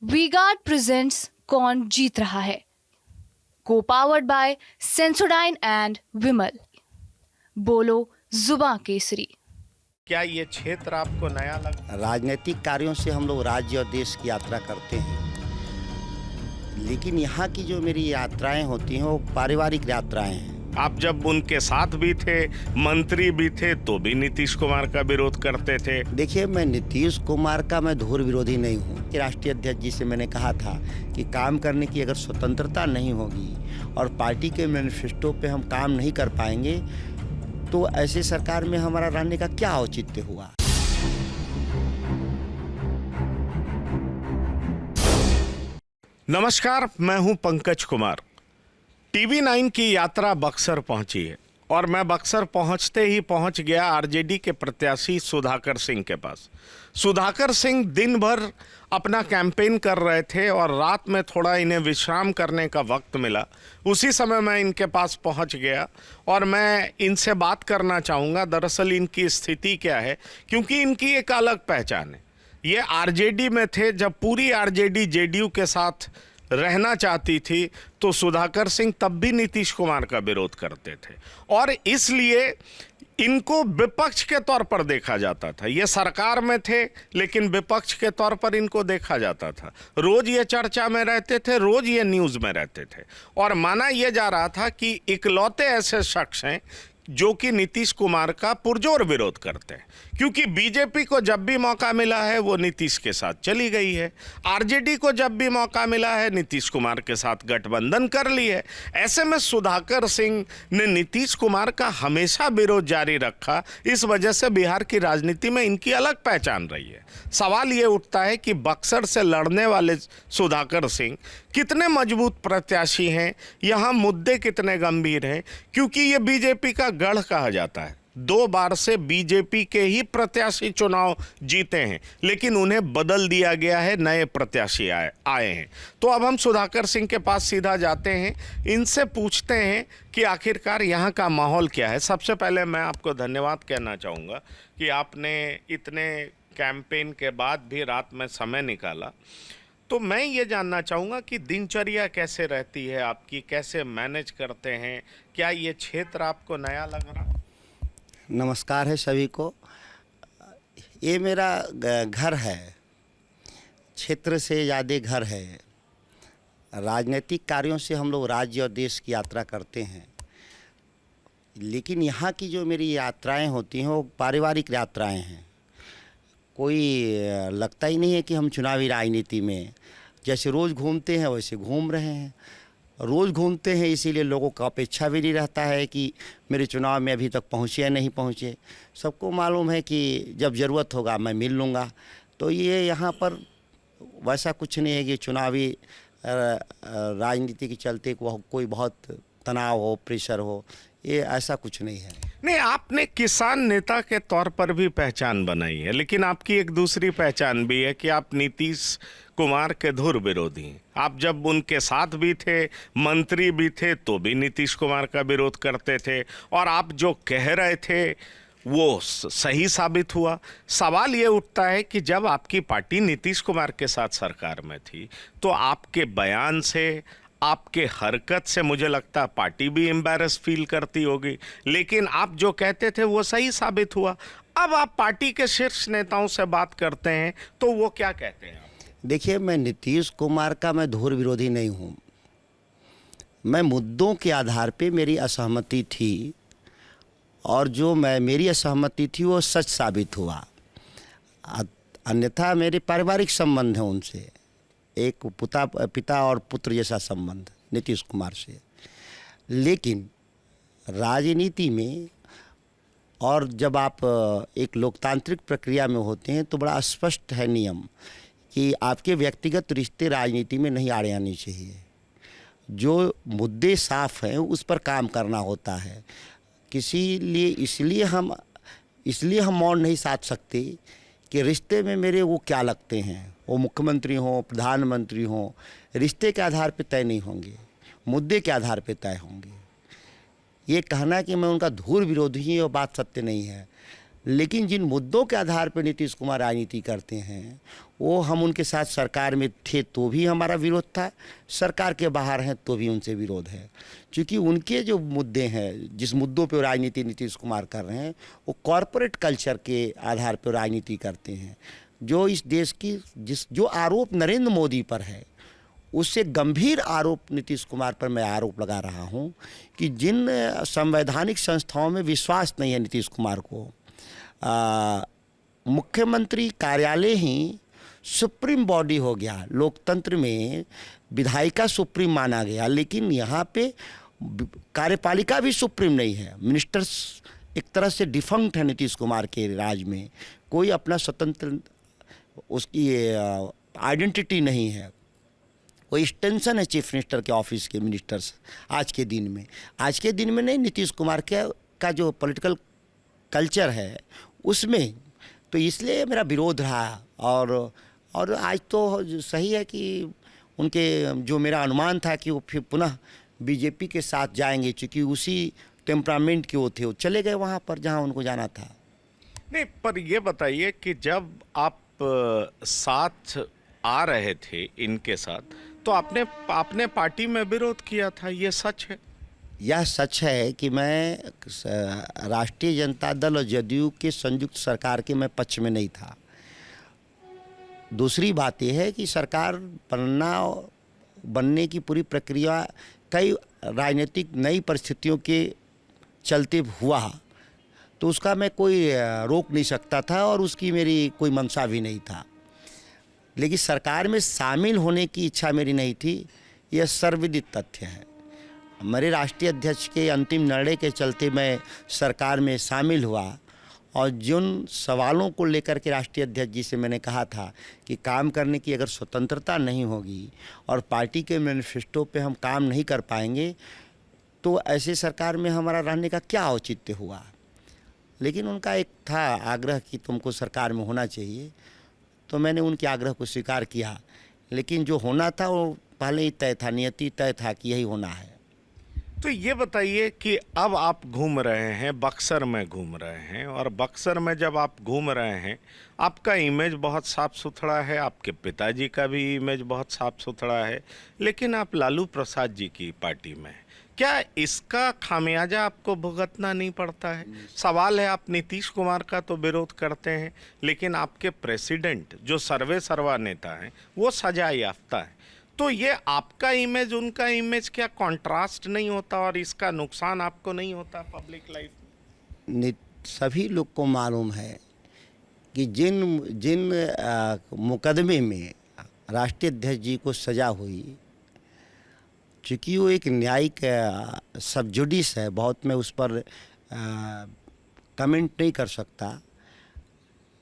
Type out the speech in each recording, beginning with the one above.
V-Guard presents कौन जीत रहा है, को पावर्ड बाय सेंसोडाइन एंड विमल। बोलो जुबां केसरी। क्या ये क्षेत्र आपको नया लगा? राजनीतिक कार्यों से हम लोग राज्य और देश की यात्रा करते हैं, लेकिन यहाँ की जो मेरी यात्राएं होती हैं वो पारिवारिक यात्राएं हैं। आप जब उनके साथ भी थे, मंत्री भी थे, तो भी नीतीश कुमार का विरोध करते थे। देखिए, मैं नीतीश कुमार का मैं धुर विरोधी नहीं हूँ। राष्ट्रीय अध्यक्ष जी से मैंने कहा था कि काम करने की अगर स्वतंत्रता नहीं होगी और पार्टी के मैनिफेस्टो पे हम काम नहीं कर पाएंगे तो ऐसे सरकार में हमारा रहने का क्या औचित्य हुआ। नमस्कार, मैं हूं पंकज कुमार। टीवी 9 की यात्रा बक्सर पहुंची है और मैं बक्सर पहुंचते ही पहुंच गया आरजेडी के प्रत्याशी सुधाकर सिंह के पास। सुधाकर सिंह दिन भर अपना कैंपेन कर रहे थे और रात में थोड़ा इन्हें विश्राम करने का वक्त मिला। उसी समय मैं इनके पास पहुंच गया और मैं इनसे बात करना चाहूँगा दरअसल इनकी स्थिति क्या है, क्योंकि इनकी एक अलग पहचान है। ये आरजेडी में थे, जब पूरी आरजेडी जेडीयू के साथ रहना चाहती थी तो सुधाकर सिंह तब भी नीतीश कुमार का विरोध करते थे और इसलिए इनको विपक्ष के तौर पर देखा जाता था। ये सरकार में थे लेकिन विपक्ष के तौर पर इनको देखा जाता था। रोज ये चर्चा में रहते थे, रोज ये न्यूज़ में रहते थे और माना यह जा रहा था कि इकलौते ऐसे शख्स हैं जो कि नीतीश कुमार का पुरजोर विरोध करते हैं, क्योंकि बीजेपी को जब भी मौका मिला है वो नीतीश के साथ चली गई है, आरजेडी को जब भी मौका मिला है नीतीश कुमार के साथ गठबंधन कर ली है। ऐसे में सुधाकर सिंह ने नीतीश कुमार का हमेशा विरोध जारी रखा। इस वजह से बिहार की राजनीति में इनकी अलग पहचान रही है। सवाल ये उठता है कि बक्सर से लड़ने वाले सुधाकर सिंह कितने मजबूत प्रत्याशी हैं, यहाँ मुद्दे कितने गंभीर हैं, क्योंकि ये बीजेपी का गढ़ कहा जाता है। 2 बार से बीजेपी के ही प्रत्याशी चुनाव जीते हैं, लेकिन उन्हें बदल दिया गया है, नए प्रत्याशी आए हैं। तो अब हम सुधाकर सिंह के पास सीधा जाते हैं, इनसे पूछते हैं कि आखिरकार यहाँ का माहौल क्या है। सबसे पहले मैं आपको धन्यवाद कहना चाहूँगा कि आपने इतने कैंपेन के बाद भी रात में समय निकाला। तो मैं ये जानना चाहूँगा कि दिनचर्या कैसे रहती है आपकी, कैसे मैनेज करते हैं? क्या ये क्षेत्र आपको नया लग रहा? नमस्कार है सभी को। ये मेरा घर है, क्षेत्र से ज़्यादा घर है। राजनीतिक कार्यों से हम लोग राज्य और देश की यात्रा करते हैं, लेकिन यहाँ की जो मेरी यात्राएं होती हैं वो पारिवारिक यात्राएं हैं। कोई लगता ही नहीं है कि हम चुनावी राजनीति में जैसे रोज़ घूमते हैं वैसे घूम रहे हैं। रोज़ घूमते हैं इसीलिए लोगों का अपेक्षा भी नहीं रहता है कि मेरे चुनाव में अभी तक पहुँचे या नहीं पहुँचे। सबको मालूम है कि जब ज़रूरत होगा मैं मिल लूँगा। तो ये यहाँ पर वैसा कुछ नहीं है कि चुनावी राजनीति के चलते कोई बहुत तनाव हो, प्रेशर हो, ये ऐसा कुछ नहीं है। नहीं, आपने किसान नेता के तौर पर भी पहचान बनाई है, लेकिन आपकी एक दूसरी पहचान भी है कि आप नीतीश कुमार के धुर विरोधी हैं। आप जब उनके साथ भी थे, मंत्री भी थे, तो भी नीतीश कुमार का विरोध करते थे और आप जो कह रहे थे वो सही साबित हुआ। सवाल ये उठता है कि जब आपकी पार्टी नीतीश कुमार के साथ सरकार में थी तो आपके बयान से, आपके हरकत से मुझे लगता है पार्टी भी एम्बैरस फील करती होगी, लेकिन आप जो कहते थे वो सही साबित हुआ। अब आप पार्टी के शीर्ष नेताओं से बात करते हैं तो वो क्या कहते हैं? देखिए, मैं नीतीश कुमार का मैं धुर विरोधी नहीं हूँ। मैं मुद्दों के आधार पे मेरी असहमति थी और जो मेरी असहमति थी वो सच साबित हुआ। अन्यथा मेरे पारिवारिक संबंध हैं उनसे, एक पिता और पुत्र जैसा संबंध नीतीश कुमार से। लेकिन राजनीति में और जब आप एक लोकतांत्रिक प्रक्रिया में होते हैं तो बड़ा स्पष्ट है नियम कि आपके व्यक्तिगत रिश्ते राजनीति में नहीं आड़े आने चाहिए। जो मुद्दे साफ हैं उस पर काम करना होता है। इसलिए हम मौन नहीं साध सकते कि रिश्ते में मेरे वो क्या लगते हैं, वो मुख्यमंत्री हों, प्रधानमंत्री हों, रिश्ते के आधार पे तय नहीं होंगे, मुद्दे के आधार पे तय होंगे। ये कहना कि मैं उनका धुर विरोधी हूँ वो बात सत्य नहीं है। लेकिन जिन मुद्दों के आधार पर नीतीश कुमार राजनीति करते हैं वो हम उनके साथ सरकार में थे तो भी हमारा विरोध था, सरकार के बाहर हैं तो भी उनसे विरोध है। क्योंकि उनके जो मुद्दे हैं, जिस मुद्दों पे राजनीति नीतीश कुमार कर रहे हैं, वो कॉरपोरेट कल्चर के आधार पर राजनीति करते हैं। जो इस देश की जो आरोप नरेंद्र मोदी पर है, उससे गंभीर आरोप नीतीश कुमार पर मैं आरोप लगा रहा हूं कि जिन संवैधानिक संस्थाओं में विश्वास नहीं है नीतीश कुमार को, मुख्यमंत्री कार्यालय ही सुप्रीम बॉडी हो गया, लोकतंत्र में विधायिका सुप्रीम माना गया, लेकिन यहाँ पे कार्यपालिका भी सुप्रीम नहीं है। मिनिस्टर्स एक तरह से डिफंक्ट है नीतीश कुमार के राज में, कोई अपना स्वतंत्र उसकी आइडेंटिटी नहीं है। वो एक्सटेंशन है चीफ मिनिस्टर के ऑफिस के मिनिस्टर्स आज के दिन में नहीं, नीतीश कुमार का जो पॉलिटिकल कल्चर है उसमें। तो इसलिए मेरा विरोध रहा। और आज तो सही है कि उनके जो मेरा अनुमान था कि वो फिर पुनः बीजेपी के साथ जाएंगे, क्योंकि उसी टेम्परामेंट के वो थे, वो चले गए वहाँ पर जहाँ उनको जाना था। नहीं, पर ये बताइए कि जब आप साथ आ रहे थे इनके साथ, तो आपने पार्टी में विरोध किया था, ये सच है? यह सच है कि मैं राष्ट्रीय जनता दल और जदयू के संयुक्त सरकार के मैं पक्ष में नहीं था। दूसरी बात यह है कि सरकार बनने की पूरी प्रक्रिया कई राजनीतिक नई परिस्थितियों के चलते हुआ, तो उसका मैं कोई रोक नहीं सकता था और उसकी मेरी कोई मंशा भी नहीं था। लेकिन सरकार में शामिल होने की इच्छा मेरी नहीं थी, यह सर्वविदित तथ्य है। मेरे राष्ट्रीय अध्यक्ष के अंतिम निर्णय के चलते मैं सरकार में शामिल हुआ, और जिन सवालों को लेकर के राष्ट्रीय अध्यक्ष जी से मैंने कहा था कि काम करने की अगर स्वतंत्रता नहीं होगी और पार्टी के मैनिफेस्टो पे हम काम नहीं कर पाएंगे, तो ऐसे सरकार में हमारा रहने का क्या औचित्य हुआ। लेकिन उनका एक था आग्रह कि तुमको सरकार में होना चाहिए, तो मैंने उनके आग्रह को स्वीकार किया। लेकिन जो होना था वो पहले ही तय था, नियति तय था कि यही होना है। तो ये बताइए कि अब आप घूम रहे हैं, बक्सर में घूम रहे हैं, और बक्सर में जब आप घूम रहे हैं, आपका इमेज बहुत साफ सुथरा है, आपके पिताजी का भी इमेज बहुत साफ सुथरा है, लेकिन आप लालू प्रसाद जी की पार्टी में हैं। क्या इसका खामियाजा आपको भुगतना नहीं पड़ता है? सवाल है, आप नीतीश कुमार का तो विरोध करते हैं, लेकिन आपके प्रेसिडेंट जो सर्वे सर्वा नेता हैं वो सजा याफ्ता है। तो ये आपका इमेज उनका इमेज क्या कॉन्ट्रास्ट नहीं होता, और इसका नुकसान आपको नहीं होता पब्लिक लाइफ में? सभी लोग को मालूम है कि जिन मुकदमे में राष्ट्रीय अध्यक्ष जी को सजा हुई, चूँकि वो एक न्यायिक सब जुडिस है, बहुत मैं उस पर कमेंट नहीं कर सकता।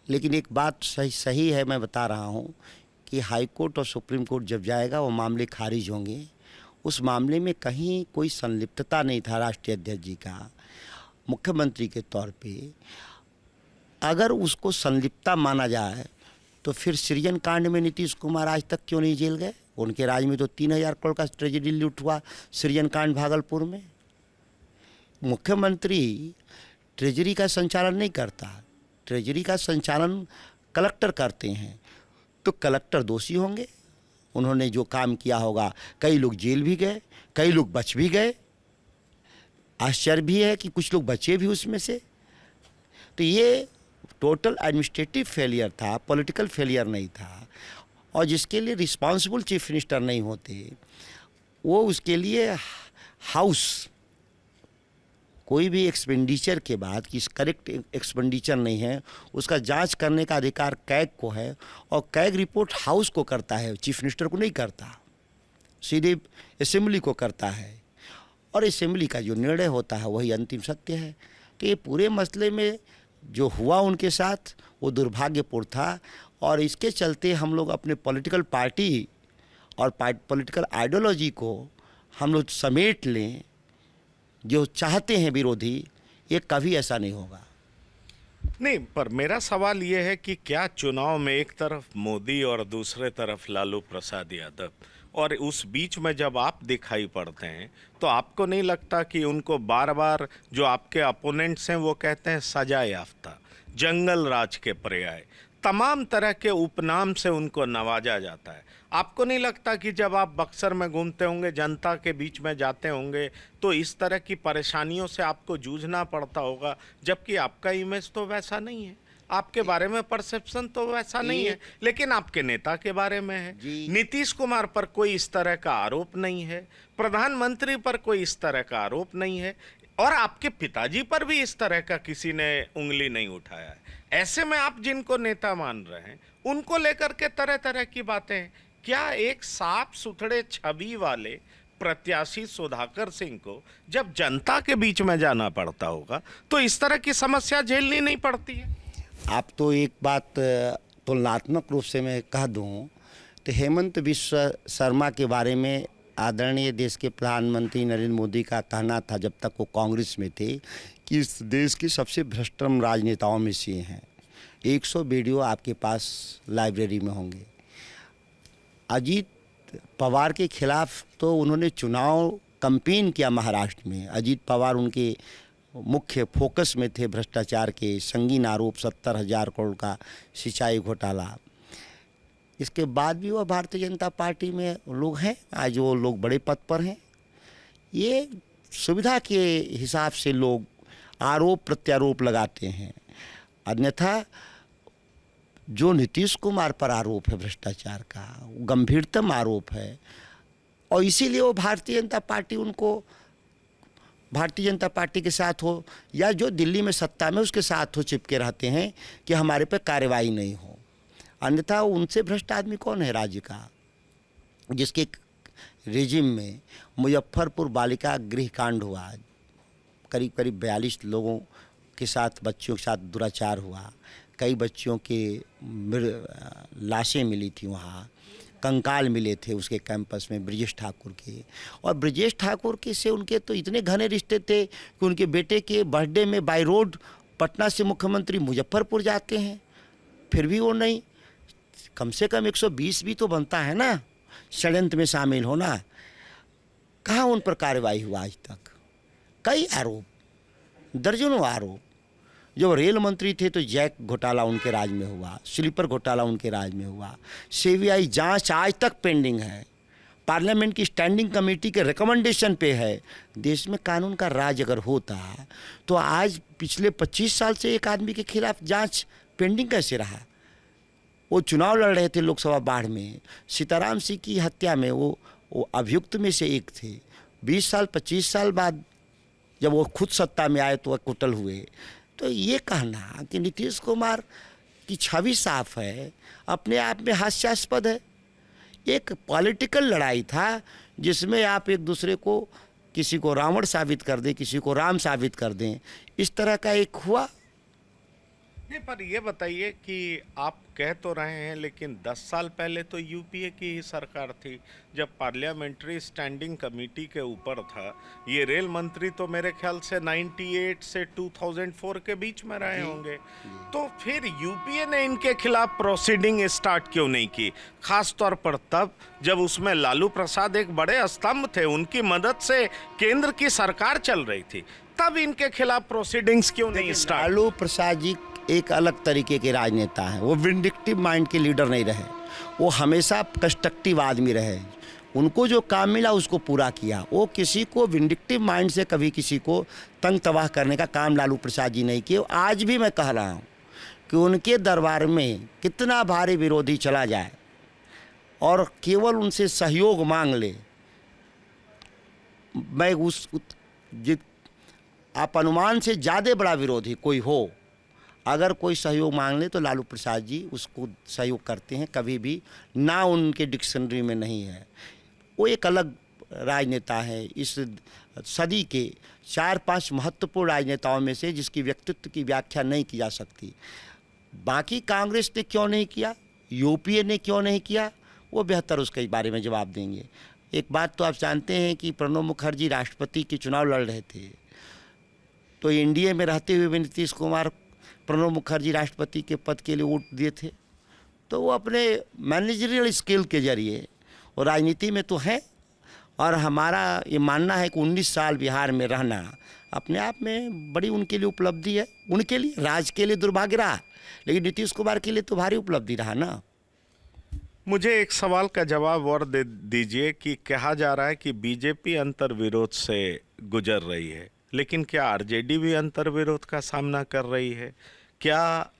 लेकिन एक बात सही है, मैं बता रहा हूँ कि हाई कोर्ट और सुप्रीम कोर्ट जब जाएगा वो मामले खारिज होंगे। उस मामले में कहीं कोई संलिप्तता नहीं था राष्ट्रीय अध्यक्ष जी का मुख्यमंत्री के तौर पे। अगर उसको संलिप्तता माना जाए तो फिर सृजन कांड में नीतीश कुमार आज तक क्यों नहीं जेल गए? उनके राज में तो 3000 करोड़ का ट्रेजरी लूट हुआ सृजन कांड भागलपुर में। मुख्यमंत्री ट्रेजरी का संचालन नहीं करता, ट्रेजरी का संचालन कलेक्टर करते हैं, तो कलेक्टर दोषी होंगे। उन्होंने जो काम किया होगा, कई लोग जेल भी गए, कई लोग बच भी गए। आश्चर्य भी है कि कुछ लोग बचे भी उसमें से। तो ये टोटल एडमिनिस्ट्रेटिव फेलियर था, पॉलिटिकल फेलियर नहीं था। और जिसके लिए रिस्पॉन्सिबल चीफ मिनिस्टर नहीं होते, वो उसके लिए हाउस कोई भी एक्सपेंडिचर के बाद कि करेक्ट एक्सपेंडिचर नहीं है, उसका जांच करने का अधिकार कैग को है, और कैग रिपोर्ट हाउस को करता है, चीफ मिनिस्टर को नहीं करता, सीधे असेंबली को करता है। और असेंबली का जो निर्णय होता है वही अंतिम सत्य है। तो ये पूरे मसले में जो हुआ उनके साथ वो दुर्भाग्यपूर्ण था, और इसके चलते हम लोग अपने पॉलिटिकल पार्टी और पॉलिटिकल आइडियोलॉजी को हम लोग समेट लें, जो चाहते हैं विरोधी, ये कभी ऐसा नहीं होगा। नहीं, पर मेरा सवाल ये है कि क्या चुनाव में एक तरफ मोदी और दूसरे तरफ लालू प्रसाद यादव, और उस बीच में जब आप दिखाई पड़ते हैं, तो आपको नहीं लगता कि उनको बार बार जो आपके अपोनेंट्स हैं वो कहते हैं सजा याफ्ता, जंगल राज के पर्याय, तमाम तरह के उपनाम से उनको नवाजा जाता है। आपको नहीं लगता कि जब आप बक्सर में घूमते होंगे, जनता के बीच में जाते होंगे, तो इस तरह की परेशानियों से आपको जूझना पड़ता होगा, जबकि आपका इमेज तो वैसा नहीं है, आपके बारे में परसेप्शन तो वैसा नहीं है, लेकिन आपके नेता के बारे में है। नीतीश कुमार पर कोई इस तरह का आरोप नहीं है, प्रधानमंत्री पर कोई इस तरह का आरोप नहीं है, और आपके पिताजी पर भी इस तरह का किसी ने उंगली नहीं उठाया है। ऐसे में आप जिनको नेता मान रहे हैं उनको लेकर के तरह तरह की बातें हैं। क्या एक साफ सुथरे छवि वाले प्रत्याशी सुधाकर सिंह को जब जनता के बीच में जाना पड़ता होगा तो इस तरह की समस्या झेलनी नहीं पड़ती है? आप तो एक बात तुलनात्मक रूप से मैं कह दूं तो हेमंत बिश्व शर्मा के बारे में आदरणीय देश के प्रधानमंत्री नरेंद्र मोदी का कहना था जब तक वो कांग्रेस में थे कि इस देश के सबसे भ्रष्टतम राजनेताओं में से हैं। 100 वीडियो आपके पास लाइब्रेरी में होंगे। अजीत पवार के खिलाफ तो उन्होंने चुनाव कैंपेन किया महाराष्ट्र में। अजीत पवार उनके मुख्य फोकस में थे, भ्रष्टाचार के संगीन आरोप, 70,000 करोड़ का सिंचाई घोटाला। इसके बाद भी वह भारतीय जनता पार्टी में लोग हैं, आज वो लोग बड़े पद पर हैं। ये सुविधा के हिसाब से लोग आरोप प्रत्यारोप लगाते हैं, अन्यथा जो नीतीश कुमार पर आरोप है भ्रष्टाचार का, वो गंभीरतम आरोप है, और इसीलिए वो भारतीय जनता पार्टी उनको भारतीय जनता पार्टी के साथ हो या जो दिल्ली में सत्ता में उसके साथ हो चिपके रहते हैं कि हमारे पर कार्रवाई नहीं हो। अन्यथा उनसे भ्रष्ट आदमी कौन है राज्य का, जिसके रेजिम में मुजफ्फरपुर बालिका गृह कांड हुआ, करीब करीब 42 लोगों के साथ, बच्चियों के साथ दुराचार हुआ, कई बच्चियों के लाशें मिली थी, वहाँ कंकाल मिले थे उसके कैंपस में ब्रजेश ठाकुर के। और ब्रजेश ठाकुर के से उनके तो इतने घने रिश्ते थे कि उनके बेटे के बर्थडे में बाई रोड पटना से मुख्यमंत्री मुजफ्फरपुर जाते हैं, फिर भी वो नहीं। कम से कम 120 भी तो बनता है ना षड्यंत्र में शामिल होना। कहाँ उन पर कार्रवाई हुआ आज तक? कई आरोप, दर्जनों आरोप। जब रेल मंत्री थे तो जैक घोटाला उनके राज में हुआ, स्लीपर घोटाला उनके राज में हुआ। सीबीआई जांच आज तक पेंडिंग है, पार्लियामेंट की स्टैंडिंग कमेटी के रिकमेंडेशन पे है। देश में कानून का राज अगर होता तो आज पिछले 25 साल से एक आदमी के खिलाफ जांच पेंडिंग कैसे रहा? वो चुनाव लड़ रहे थे लोकसभा बाढ़ में, सीताराम सिंह की हत्या में वो अभियुक्त में से एक थे। 20 साल 25 साल बाद जब वो खुद सत्ता में आए तो वह कुटल हुए। तो ये कहना कि नीतीश कुमार की छवि साफ है अपने आप में हास्यास्पद है। एक पॉलिटिकल लड़ाई था जिसमें आप एक दूसरे को, किसी को रावण साबित कर दें, किसी को राम साबित कर दें, इस तरह का एक हुआ। नहीं, पर ये बताइए कि आप कह तो रहे हैं, लेकिन 10 साल पहले तो यूपीए की ही सरकार थी जब पार्लियामेंट्री स्टैंडिंग कमेटी के ऊपर था। ये रेल मंत्री तो मेरे ख्याल से 98 से 2004 के बीच में रहे होंगे। तो फिर यूपीए ने इनके खिलाफ प्रोसीडिंग स्टार्ट क्यों नहीं की? खास तौर पर तब जब उसमें लालू प्रसाद एक बड़े स्तंभ थे, उनकी मदद से केंद्र की सरकार चल रही थी, तब इनके खिलाफ प्रोसीडिंग्स क्यों नहीं स्टार्ट? लालू प्रसाद जी एक अलग तरीके के राजनेता हैं। वो विंडिक्टिव माइंड के लीडर नहीं रहे, वो हमेशा कंस्ट्रक्टिव आदमी रहे। उनको जो काम मिला उसको पूरा किया। वो किसी को विंडिक्टिव माइंड से कभी किसी को तंग तबाह करने का काम लालू प्रसाद जी नहीं किए। आज भी मैं कह रहा हूँ कि उनके दरबार में कितना भारी विरोधी चला जाए और केवल उनसे सहयोग मांग ले, मैं आप अनुमान से ज़्यादा बड़ा विरोधी कोई हो, अगर कोई सहयोग मांग ले तो लालू प्रसाद जी उसको सहयोग करते हैं। कभी भी ना उनके डिक्शनरी में नहीं है। वो एक अलग राजनेता है, इस सदी के 4-5 महत्वपूर्ण राजनेताओं में से जिसकी व्यक्तित्व की व्याख्या नहीं की जा सकती। बाकी कांग्रेस ने क्यों नहीं किया, यूपीए ने क्यों नहीं किया, वो बेहतर उसके बारे में जवाब देंगे। एक बात तो आप जानते हैं कि प्रणब मुखर्जी राष्ट्रपति के चुनाव लड़ रहे थे, तो एनडीए में रहते हुए भी नीतीश कुमार प्रणब मुखर्जी राष्ट्रपति के पद के लिए वोट दिए थे। तो वो अपने मैनेजरियल स्किल के जरिए, और राजनीति में तो हैं, और हमारा ये मानना है कि 19 साल बिहार में रहना अपने आप में बड़ी उनके लिए उपलब्धि है। उनके लिए, राज्य के लिए दुर्भाग्य रहा, लेकिन नीतीश कुमार के लिए तो भारी उपलब्धि रहा ना। मुझे एक सवाल का जवाब और दे दीजिए कि कहा जा रहा है कि बीजेपी अंतर्विरोध से गुजर रही है, लेकिन क्या आरजेडी भी अंतर्विरोध का सामना कर रही है? क्या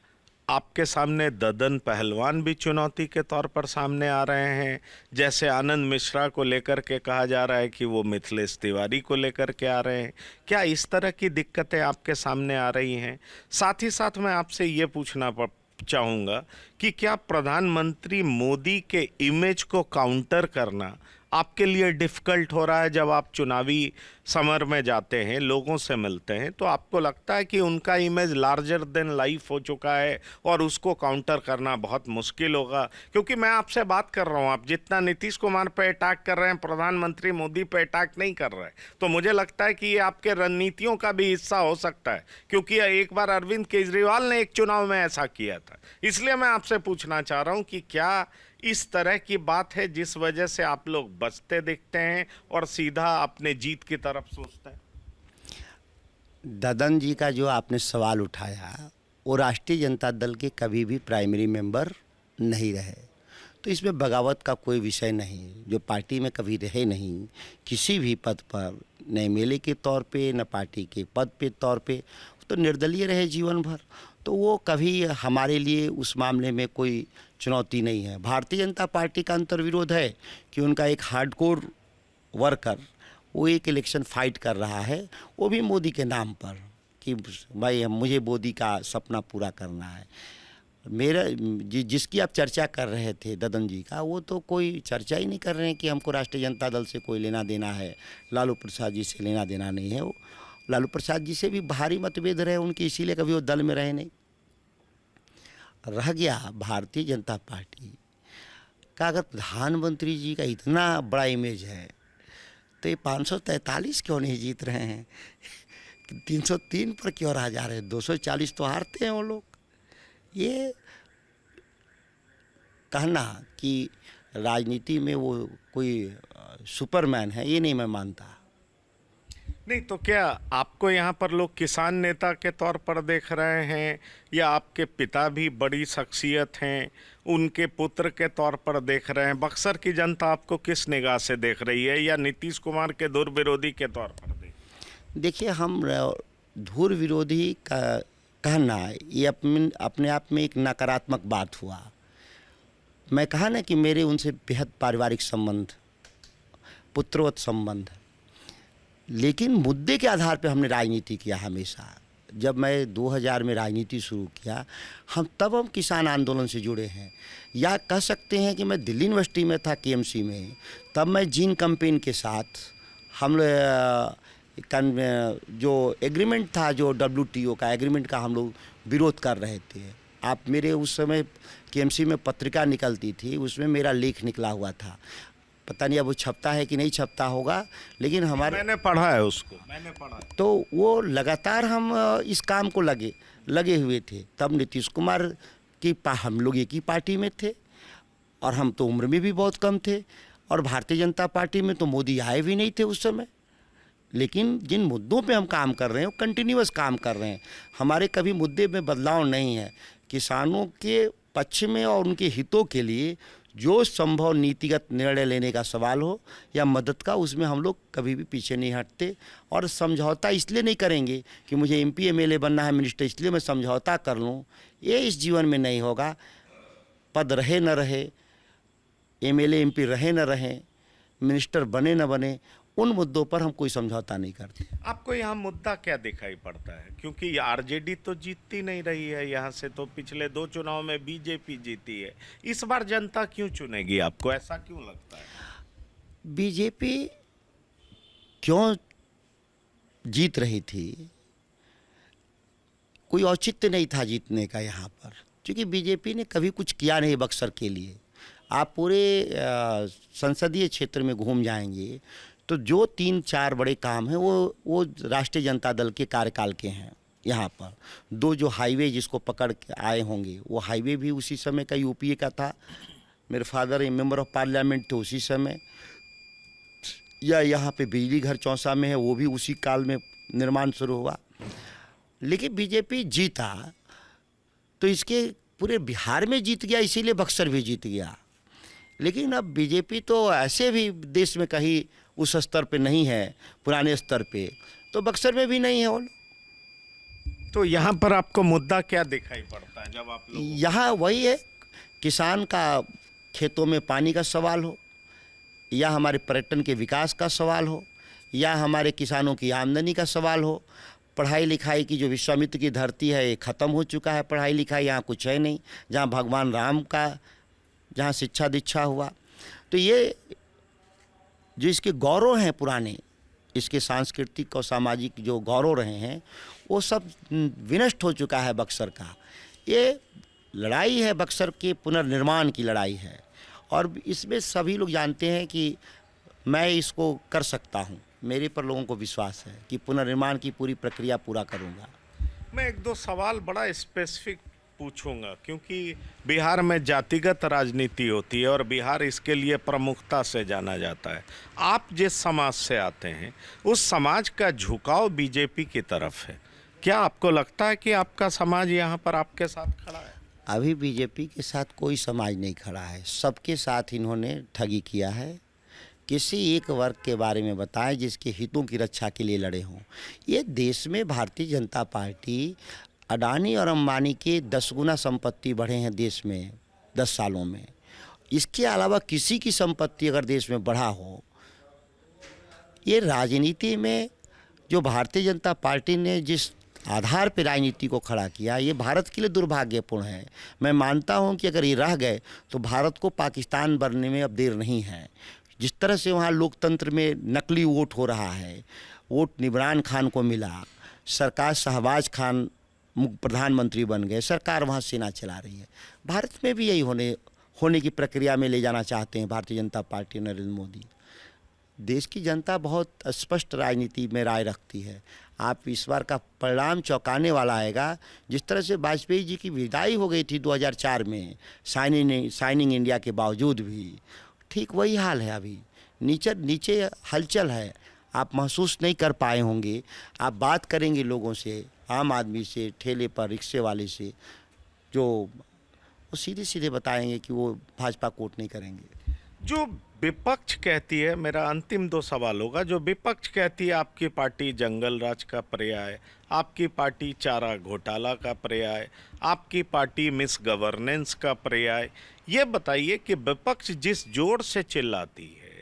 आपके सामने ददन पहलवान भी चुनौती के तौर पर सामने आ रहे हैं? जैसे आनंद मिश्रा को लेकर के कहा जा रहा है कि वो मिथिलेश तिवारी को लेकर के आ रहे हैं। क्या इस तरह की दिक्कतें आपके सामने आ रही हैं? साथ ही साथ मैं आपसे ये पूछना चाहूँगा कि क्या प्रधानमंत्री मोदी के इमेज को काउंटर करना आपके लिए डिफ़िकल्ट हो रहा है? जब आप चुनावी समर में जाते हैं, लोगों से मिलते हैं, तो आपको लगता है कि उनका इमेज लार्जर देन लाइफ हो चुका है और उसको काउंटर करना बहुत मुश्किल होगा? क्योंकि मैं आपसे बात कर रहा हूँ, आप जितना नीतीश कुमार पे अटैक कर रहे हैं, प्रधानमंत्री मोदी पे अटैक नहीं कर रहे, तो मुझे लगता है कि ये आपके रणनीतियों का भी हिस्सा हो सकता है, क्योंकि एक बार अरविंद केजरीवाल ने एक चुनाव में ऐसा किया था। इसलिए मैं आपसे पूछना चाह रहा हूँ कि क्या इस तरह की बात है जिस वजह से आप लोग बचते दिखते हैं और सीधा अपने जीत की तरफ सोचते हैं? ददन जी का जो आपने सवाल उठाया, वो राष्ट्रीय जनता दल के कभी भी प्राइमरी मेंबर नहीं रहे, तो इसमें बगावत का कोई विषय नहीं। जो पार्टी में कभी रहे नहीं, किसी भी पद पर, न एमएलए के तौर पे, न पार्टी के पद पे तौर पे, तो निर्दलीय रहे जीवन भर, तो वो कभी हमारे लिए उस मामले में कोई चुनौती नहीं है। भारतीय जनता पार्टी का अंतर्विरोध है कि उनका एक हार्डकोर वर्कर वो एक इलेक्शन फाइट कर रहा है, वो भी मोदी के नाम पर, कि भाई मुझे मोदी का सपना पूरा करना है। मेरा जिसकी आप चर्चा कर रहे थे ददन जी का, वो तो कोई चर्चा ही नहीं कर रहे हैं कि हमको राष्ट्रीय जनता दल से कोई लेना देना है, लालू प्रसाद जी से लेना देना नहीं है। वो लालू प्रसाद जी से भी भारी मतभेद रहे उनके, इसीलिए कभी वो दल में रहे नहीं। रह गया भारतीय जनता पार्टी का, अगर प्रधानमंत्री जी का इतना बड़ा इमेज है तो ये 543 क्यों नहीं जीत रहे हैं? 303 पर क्यों रह जा रहे हैं? 240 तो हारते हैं वो लोग। ये कहना कि राजनीति में वो कोई सुपरमैन है, ये नहीं मैं मानता। नहीं तो क्या आपको यहाँ पर लोग किसान नेता के तौर पर देख रहे हैं, या आपके पिता भी बड़ी शख्सियत हैं, उनके पुत्र के तौर पर देख रहे हैं? बक्सर की जनता आपको किस निगाह से देख रही है, या नीतीश कुमार के धुर विरोधी के तौर पर देखिए, हम धुर विरोधी का कहना ये अपने आप में एक नकारात्मक बात हुआ। मैं कहा ना कि मेरे उनसे बेहद पारिवारिक संबंध, पुत्रवत संबंध, लेकिन मुद्दे के आधार पे हमने राजनीति किया हमेशा। जब मैं 2000 में राजनीति शुरू किया, हम किसान आंदोलन से जुड़े हैं। या कह सकते हैं कि मैं दिल्ली यूनिवर्सिटी में था, केएमसी में, तब मैं जीन कैंपेन के साथ हम जो एग्रीमेंट था, जो WTO का एग्रीमेंट का हम लोग विरोध कर रहे थे। आप मेरे उस समय केएमसी में पत्रिका निकलती थी, उसमें मेरा लेख निकला हुआ था। पता नहीं अब वो छपता है कि नहीं छपता होगा, लेकिन मैंने पढ़ा है उसको, मैंने पढ़ा है। तो वो लगातार हम इस काम को लगे हुए थे। तब नीतीश कुमार की हम लोग एक ही पार्टी में थे, और हम तो उम्र में भी बहुत कम थे, और भारतीय जनता पार्टी में तो मोदी आए भी नहीं थे उस समय। लेकिन जिन मुद्दों पे हम काम कर रहे हैं वो कंटिन्यूअस काम कर रहे हैं। हमारे कभी मुद्दे में बदलाव नहीं है। किसानों के पक्ष में और उनके हितों के लिए जो संभव नीतिगत निर्णय लेने का सवाल हो या मदद का, उसमें हम लोग कभी भी पीछे नहीं हटते। और समझौता इसलिए नहीं करेंगे कि मुझे MP MLA बनना है, मिनिस्टर, इसलिए मैं समझौता कर लूँ, ये इस जीवन में नहीं होगा। पद रहे न रहे, MLA MP रहे न रहे, मिनिस्टर बने न बने, उन मुद्दों पर हम कोई समझौता नहीं करते। आपको यहाँ मुद्दा क्या दिखाई पड़ता है? क्योंकि आरजेडी तो जीतती नहीं रही है यहाँ से, तो पिछले 2 चुनाव में बीजेपी जीती है। इस बार जनता क्यों चुनेगी आपको, ऐसा क्यों लगता है? बीजेपी क्यों जीत रही थी? कोई औचित्य नहीं था जीतने का यहाँ पर, क्योंकि बीजेपी ने कभी कुछ किया नहीं बक्सर के लिए। आप पूरे संसदीय क्षेत्र में घूम जाएंगे तो जो 3-4 बड़े काम हैं वो राष्ट्रीय जनता दल के कार्यकाल के हैं। यहाँ पर 2 जो हाईवे जिसको पकड़ के आए होंगे, वो हाईवे भी उसी समय का UPA का था। मेरे फादर मेंबर ऑफ पार्लियामेंट थे उसी समय। या यहाँ पे बिजली घर चौसा में है, वो भी उसी काल में निर्माण शुरू हुआ। लेकिन बीजेपी जीता तो इसके पूरे बिहार में जीत गया, इसीलिए बक्सर भी जीत गया। लेकिन अब बीजेपी तो ऐसे भी देश में कहीं उस स्तर पे नहीं है, पुराने स्तर पे, तो बक्सर में भी नहीं है वो। तो यहाँ पर आपको मुद्दा क्या दिखाई पड़ता है जब आप लोग? यहाँ वही है, किसान का खेतों में पानी का सवाल हो, या हमारे पर्यटन के विकास का सवाल हो, या हमारे किसानों की आमदनी का सवाल हो। पढ़ाई लिखाई की जो विश्वामित्र की धरती है, ये ख़त्म हो चुका है। पढ़ाई लिखाई यहाँ कुछ है नहीं, जहाँ भगवान राम का जहाँ शिक्षा दीक्षा हुआ। तो ये जो इसके गौरव हैं पुराने, इसके सांस्कृतिक और सामाजिक जो गौरव रहे हैं, वो सब विनष्ट हो चुका है बक्सर का। ये लड़ाई है, बक्सर के पुनर्निर्माण की लड़ाई है, और इसमें सभी लोग जानते हैं कि मैं इसको कर सकता हूँ। मेरे पर लोगों को विश्वास है कि पुनर्निर्माण की पूरी प्रक्रिया पूरा करूँगा। मैं एक दो सवाल बड़ा स्पेसिफिक पूछूंगा, क्योंकि बिहार में जातिगत राजनीति होती है और बिहार इसके लिए प्रमुखता से जाना जाता है। आप जिस समाज से आते हैं, उस समाज का झुकाव बीजेपी की तरफ है। क्या आपको लगता है कि आपका समाज यहाँ पर आपके साथ खड़ा है? अभी बीजेपी के साथ कोई समाज नहीं खड़ा है, सबके साथ इन्होंने ठगी किया है। किसी एक वर्ग के बारे में बताएं जिसके हितों की रक्षा के लिए लड़े हों। ये देश में भारतीय जनता पार्टी, अडानी और अंबानी के 10 गुना संपत्ति बढ़े हैं देश में 10 सालों में। इसके अलावा किसी की संपत्ति अगर देश में बढ़ा हो, ये राजनीति में जो भारतीय जनता पार्टी ने जिस आधार पर राजनीति को खड़ा किया, ये भारत के लिए दुर्भाग्यपूर्ण है। मैं मानता हूं कि अगर ये रह गए तो भारत को पाकिस्तान बनने में अब देर नहीं है। जिस तरह से वहाँ लोकतंत्र में नकली वोट हो रहा है, वोट इमरान खान को मिला, सरकार शहबाज खान प्रधानमंत्री बन गए, सरकार वहाँ सेना चला रही है। भारत में भी यही होने की प्रक्रिया में ले जाना चाहते हैं भारतीय जनता पार्टी, नरेंद्र मोदी। देश की जनता बहुत स्पष्ट राजनीति में राय रखती है। आप इस बार का परिणाम चौंकाने वाला आएगा। जिस तरह से वाजपेयी जी की विदाई हो गई थी 2004 में साइनिंग इंडिया के बावजूद भी, ठीक वही हाल है अभी। नीचे हलचल है, आप महसूस नहीं कर पाए होंगे। आप बात करेंगे लोगों से, आम आदमी से, ठेले पर रिक्शे वाले से, जो वो सीधे सीधे बताएंगे कि वो भाजपा को वोट नहीं करेंगे। जो विपक्ष कहती है, मेरा अंतिम 2 सवाल होगा, जो विपक्ष कहती है आपकी पार्टी जंगल राज का पर्याय, आपकी पार्टी चारा घोटाला का पर्याय, आपकी पार्टी मिस गवर्नेंस का पर्याय, ये बताइए कि विपक्ष जिस जोर से चिल्लाती है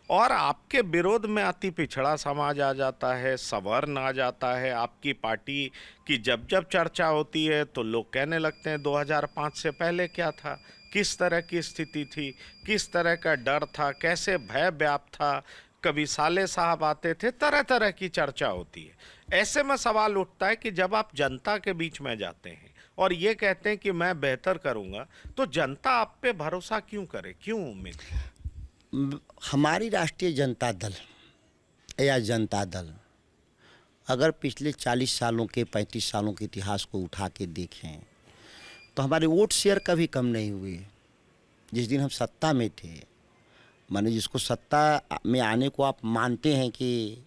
और आपके विरोध में अति पिछड़ा समाज आ जाता है, सवर्ण आ जाता है, आपकी पार्टी की जब जब चर्चा होती है तो लोग कहने लगते हैं 2005 से पहले क्या था, किस तरह की स्थिति थी, किस तरह का डर था, कैसे भय व्याप्त था, कभी साले साहब आते थे, तरह तरह की चर्चा होती है। ऐसे में सवाल उठता है कि जब आप जनता के बीच में जाते हैं और ये कहते हैं कि मैं बेहतर करूंगा, तो जनता आप पे भरोसा क्यों करे, क्यों उम्मीद? हमारी राष्ट्रीय जनता दल या जनता दल अगर पिछले 40 सालों के 35 सालों के इतिहास को उठा के देखें तो हमारे वोट शेयर कभी कम नहीं हुए। जिस दिन हम सत्ता में थे, माने जिसको सत्ता में आने को आप मानते हैं कि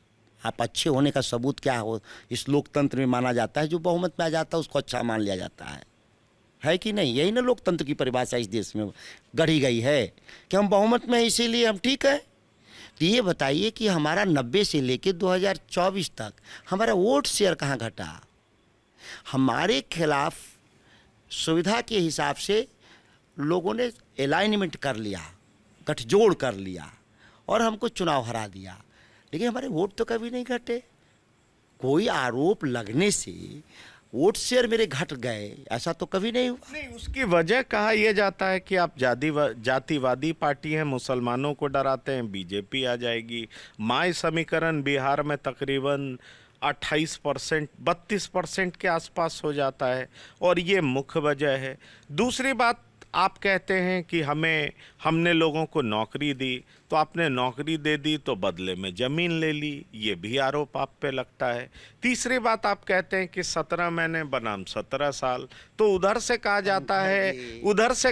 आप अच्छे होने का सबूत क्या हो, इस लोकतंत्र में माना जाता है, जो बहुमत में आ जाता है उसको अच्छा मान लिया जाता है कि नहीं? यही ना लोकतंत्र की परिभाषा इस देश में गढ़ी गई है कि हम बहुमत में हैं इसीलिए हम ठीक है। तो ये बताइए कि हमारा 90 से लेकर 2024 तक हमारा वोट शेयर कहाँ घटा? हमारे खिलाफ सुविधा के हिसाब से लोगों ने अलाइनमेंट कर लिया, गठजोड़ कर लिया और हमको चुनाव हरा दिया, लेकिन हमारे वोट तो कभी नहीं घटे। कोई आरोप लगने से वोट शेयर मेरे घट गए, ऐसा तो कभी नहीं हुआ। नहीं, उसकी वजह कहा यह जाता है कि आप जातिवादी पार्टी हैं, मुसलमानों को डराते हैं, बीजेपी आ जाएगी। माय समीकरण बिहार में तकरीबन 28%, 32% के आसपास हो जाता है और ये मुख्य वजह है। दूसरी बात, आप कहते हैं कि हमने लोगों को नौकरी दी, तो आपने नौकरी दे दी तो बदले में ज़मीन ले ली, ये भी आरोप आप पे लगता है। तीसरी बात आप कहते हैं कि 17 महीने बनाम 17 साल, तो उधर से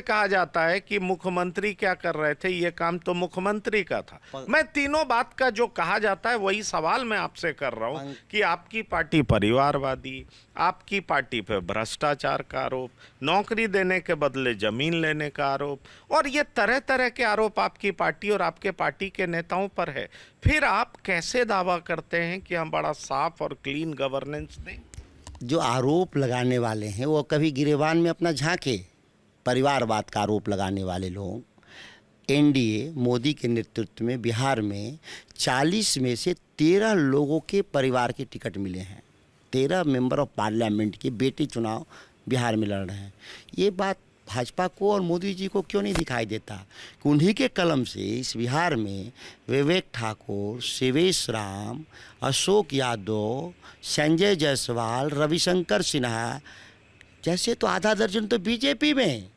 कहा जाता है कि मुख्यमंत्री क्या कर रहे थे, ये काम तो मुख्यमंत्री का था। मैं तीनों बात का जो कहा जाता है वही सवाल मैं आपसे कर रहा हूँ कि आपकी पार्टी परिवारवादी, आपकी पार्टी पे भ्रष्टाचार का आरोप, नौकरी देने के बदले जमीन लेने का आरोप, और ये तरह तरह के आरोप आपकी पार्टी और आपके पार्टी के नेताओं पर है। फिर आप कैसे दावा करते हैं कि हम बड़ा साफ और क्लीन गवर्नेंस दें? जो आरोप लगाने वाले हैं वो कभी गिरेबान में अपना झांके। परिवारवाद का आरोप लगाने वाले लोग, एनडीए मोदी के नेतृत्व में बिहार में 40 में से 13 लोगों के परिवार के टिकट मिले हैं। 13 मेंबर ऑफ पार्लियामेंट के बेटे चुनाव बिहार में लड़ रहे हैं। ये बात भाजपा को और मोदी जी को क्यों नहीं दिखाई देता कि उन्हीं के कलम से इस बिहार में विवेक ठाकुर, शिवेश राम, अशोक यादव, संजय जायसवाल, रविशंकर सिन्हा जैसे तो आधा दर्जन तो बीजेपी में हैं।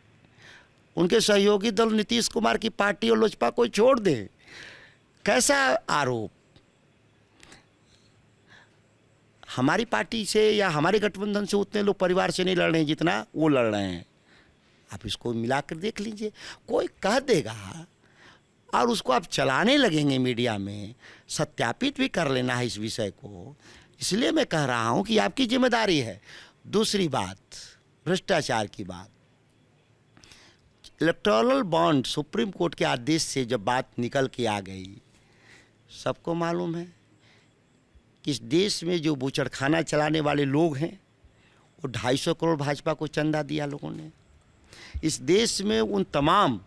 उनके सहयोगी दल नीतीश कुमार की पार्टी और लोजपा को छोड़ दें। कैसा आरोप? हमारी पार्टी से या हमारे गठबंधन से उतने लोग परिवार से नहीं लड़ रहे हैं जितना वो लड़ रहे हैं। आप इसको मिलाकर देख लीजिए। कोई कह देगा और उसको आप चलाने लगेंगे मीडिया में, सत्यापित भी कर लेना है इस विषय को। इसलिए मैं कह रहा हूं कि आपकी जिम्मेदारी है। दूसरी बात, भ्रष्टाचार की बात। इलेक्टोरल बॉन्ड सुप्रीम कोर्ट के आदेश से जब बात निकल के आ गई, सबको मालूम है कि इस देश में जो बूचड़खाना चलाने वाले लोग हैं वो 250 करोड़ भाजपा को चंदा दिया लोगों ने। इस देश में उन तमाम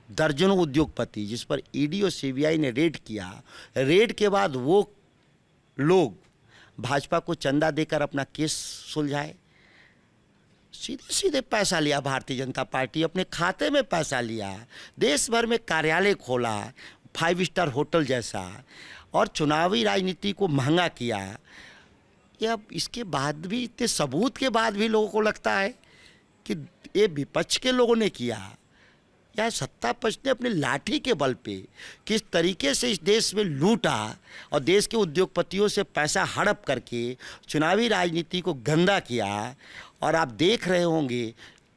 दर्जनों उद्योगपति जिस पर ईडी और सीबीआई ने रेड किया, रेड के बाद वो लोग भाजपा को चंदा देकर अपना केस सुलझाए। सीधे सीधे पैसा लिया भारतीय जनता पार्टी, अपने खाते में पैसा लिया, देश भर में कार्यालय खोला, 5 स्टार होटल जैसा, और चुनावी राजनीति को महंगा किया। ये अब इसके बाद भी, इतने सबूत के बाद भी लोगों को लगता है कि ये विपक्ष के लोगों ने किया या सत्ता पक्ष ने अपने लाठी के बल पे किस तरीके से इस देश में लूटा और देश के उद्योगपतियों से पैसा हड़प करके चुनावी राजनीति को गंदा किया। और आप देख रहे होंगे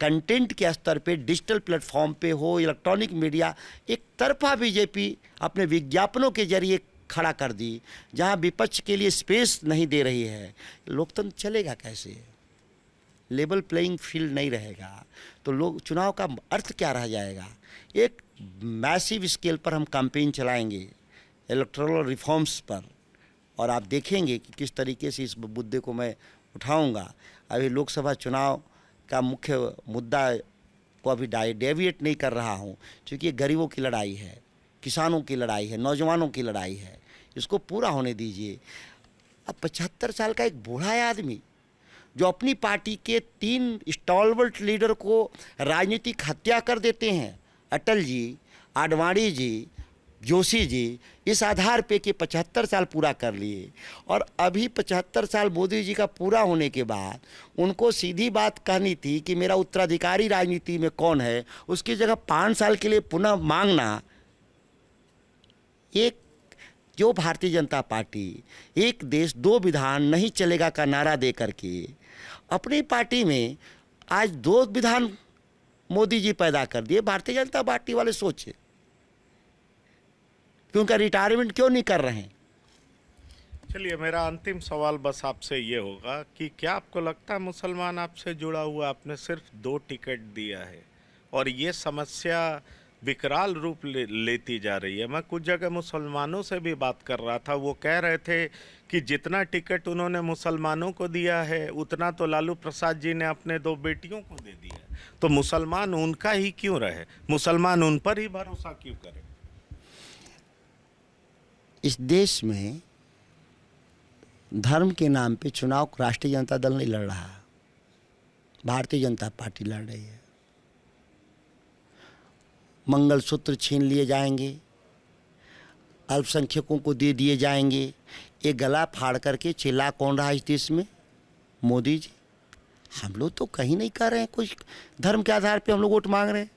कंटेंट के स्तर पे, डिजिटल प्लेटफॉर्म पे हो, इलेक्ट्रॉनिक मीडिया, एक तरफा बीजेपी अपने विज्ञापनों के जरिए खड़ा कर दी, जहां विपक्ष के लिए स्पेस नहीं दे रही है। लोकतंत्र चलेगा कैसे? लेवल प्लेइंग फील्ड नहीं रहेगा तो लोग, चुनाव का अर्थ क्या रह जाएगा? एक मैसिव स्केल पर हम कैंपेन चलाएंगे इलेक्टोरल रिफॉर्म्स पर, और आप देखेंगे कि किस तरीके से इस मुद्दे को मैं उठाऊंगा। अभी लोकसभा चुनाव का मुख्य मुद्दा को अभी डेविएट नहीं कर रहा हूं, क्योंकि ये गरीबों की लड़ाई है, किसानों की लड़ाई है, नौजवानों की लड़ाई है। इसको पूरा होने दीजिए। अब 75 साल का एक बूढ़ा आदमी जो अपनी पार्टी के 3 स्टॉलवर्ट लीडर को राजनीतिक हत्या कर देते हैं, अटल जी, आडवाणी जी, जोशी जी, इस आधार पे कि 75 साल पूरा कर लिए, और अभी 75 साल मोदी जी का पूरा होने के बाद उनको सीधी बात कहनी थी कि मेरा उत्तराधिकारी राजनीति में कौन है, उसकी जगह 5 साल के लिए पुनः मांगना। एक जो भारतीय जनता पार्टी एक देश 2 विधान नहीं चलेगा का नारा दे करके अपनी पार्टी में आज 2 विधान मोदी जी पैदा कर दिए। भारतीय जनता पार्टी वाले सोचे कि उनका रिटायरमेंट क्यों नहीं कर रहे हैं। चलिए, मेरा अंतिम सवाल बस आपसे ये होगा कि क्या आपको लगता है मुसलमान आपसे जुड़ा हुआ? आपने सिर्फ 2 टिकट दिया है और ये समस्या विकराल रूप लेती जा रही है। मैं कुछ जगह मुसलमानों से भी बात कर रहा था, वो कह रहे थे कि जितना टिकट उन्होंने मुसलमानों को दिया है उतना तो लालू प्रसाद जी ने अपने 2 बेटियों को दे दिया, तो मुसलमान उनका ही क्यों रहे? मुसलमान उन पर ही भरोसा क्यों करें? इस देश में धर्म के नाम पे चुनाव राष्ट्रीय जनता दल नहीं लड़ रहा, भारतीय जनता पार्टी लड़ रही है। मंगलसूत्र छीन लिए जाएंगे, अल्पसंख्यकों को दे दिए जाएंगे। ये गला फाड़ करके चिल्ला कौन रहा इस देश में? मोदी जी। हम लोग तो कहीं नहीं कर रहे हैं कुछ धर्म के आधार पे हम लोग वोट मांग रहे हैं।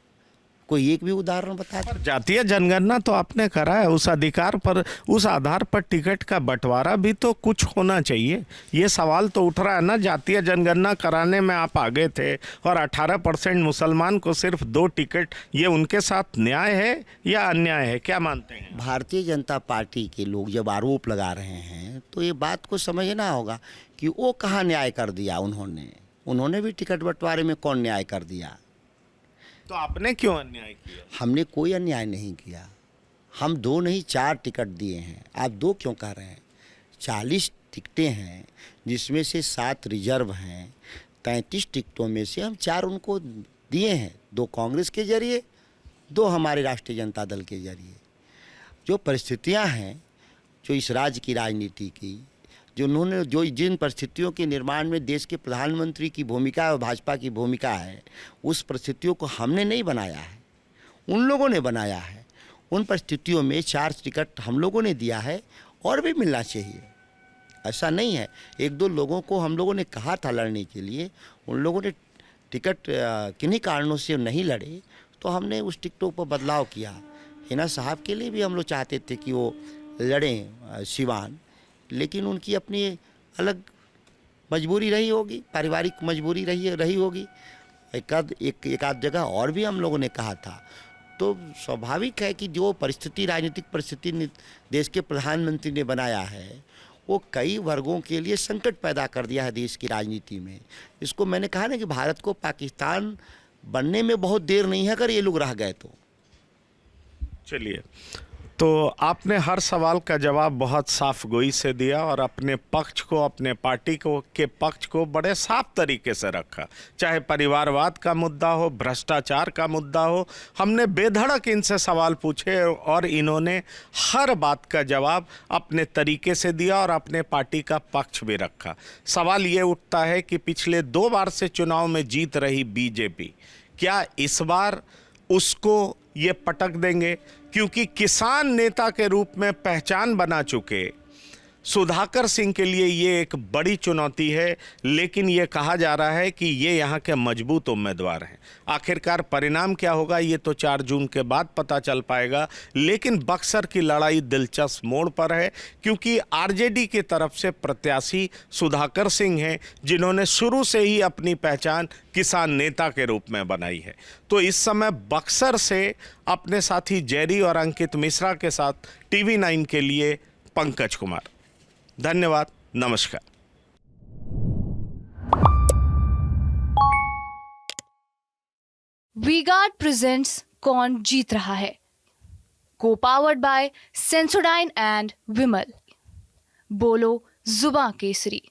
कोई एक भी उदाहरण बता दो। पर जातीय जनगणना तो आपने करा है, उस अधिकार पर, उस आधार पर टिकट का बंटवारा भी तो कुछ होना चाहिए। ये सवाल तो उठ रहा है ना, जातीय जनगणना कराने में आप आगे थे और 18% मुसलमान को सिर्फ 2 टिकट, ये उनके साथ न्याय है या अन्याय है, क्या मानते हैं? भारतीय जनता पार्टी के लोग जब आरोप लगा रहे हैं तो ये बात को समझना होगा कि वो कहाँ न्याय कर दिया उन्होंने भी टिकट बंटवारे में कौन न्याय कर दिया? तो आपने क्यों अन्याय किया? हमने कोई अन्याय नहीं किया। हम 2 नहीं 4 टिकट दिए हैं। आप 2 क्यों कह रहे हैं? 40 टिकटें हैं जिसमें से 7 रिजर्व हैं। 33 टिकटों में से हम 4 उनको दिए हैं, 2 कांग्रेस के जरिए, 2 हमारे राष्ट्रीय जनता दल के जरिए। जो परिस्थितियां हैं, जो इस राज्य की राजनीति की, जो जिन परिस्थितियों के निर्माण में देश के प्रधानमंत्री की भूमिका और भाजपा की भूमिका है, उस परिस्थितियों को हमने नहीं बनाया है, उन लोगों ने बनाया है। उन परिस्थितियों में 4 टिकट हम लोगों ने दिया है और भी मिलना चाहिए। ऐसा नहीं है। 1-2 लोगों को हम लोगों ने कहा था लड़ने के लिए, उन लोगों ने टिकट किन्हीं कारणों से नहीं लड़े, तो हमने उस टिकटों पर बदलाव किया। हिना साहब के लिए भी हम लोग चाहते थे कि वो लड़ें सिवान, लेकिन उनकी अपनी अलग मजबूरी रही होगी, पारिवारिक मजबूरी रही होगी। एक आध जगह और भी हम लोगों ने कहा था। तो स्वाभाविक है कि जो परिस्थिति, राजनीतिक परिस्थिति देश के प्रधानमंत्री ने बनाया है, वो कई वर्गों के लिए संकट पैदा कर दिया है देश की राजनीति में। इसको मैंने कहा ना कि भारत को पाकिस्तान बनने में बहुत देर नहीं है अगर ये लोग रह गए तो। चलिए, तो आपने हर सवाल का जवाब बहुत साफ गोई से दिया और अपने पक्ष को, अपने पार्टी के पक्ष को बड़े साफ तरीके से रखा। चाहे परिवारवाद का मुद्दा हो, भ्रष्टाचार का मुद्दा हो, हमने बेधड़क इनसे सवाल पूछे और इन्होंने हर बात का जवाब अपने तरीके से दिया और अपने पार्टी का पक्ष भी रखा। सवाल ये उठता है कि पिछले 2 बार से चुनाव में जीत रही बीजेपी, क्या इस बार उसको ये पटक देंगे? क्योंकि किसान नेता के रूप में पहचान बना चुके सुधाकर सिंह के लिए ये एक बड़ी चुनौती है, लेकिन ये कहा जा रहा है कि ये यहाँ के मजबूत उम्मीदवार हैं। आखिरकार परिणाम क्या होगा ये तो 4 जून के बाद पता चल पाएगा, लेकिन बक्सर की लड़ाई दिलचस्प मोड़ पर है, क्योंकि आरजेडी की तरफ से प्रत्याशी सुधाकर सिंह हैं, जिन्होंने शुरू से ही अपनी पहचान किसान नेता के रूप में बनाई है। तो इस समय बक्सर से अपने साथी जेरी और अंकित मिश्रा के साथ TV9 के लिए पंकज कुमार। धन्यवाद, नमस्कार। वीगार्ड प्रेजेंट्स कौन जीत रहा है, को पावर्ड बाय सेंसोडाइन एंड विमल। बोलो जुबां केसरी।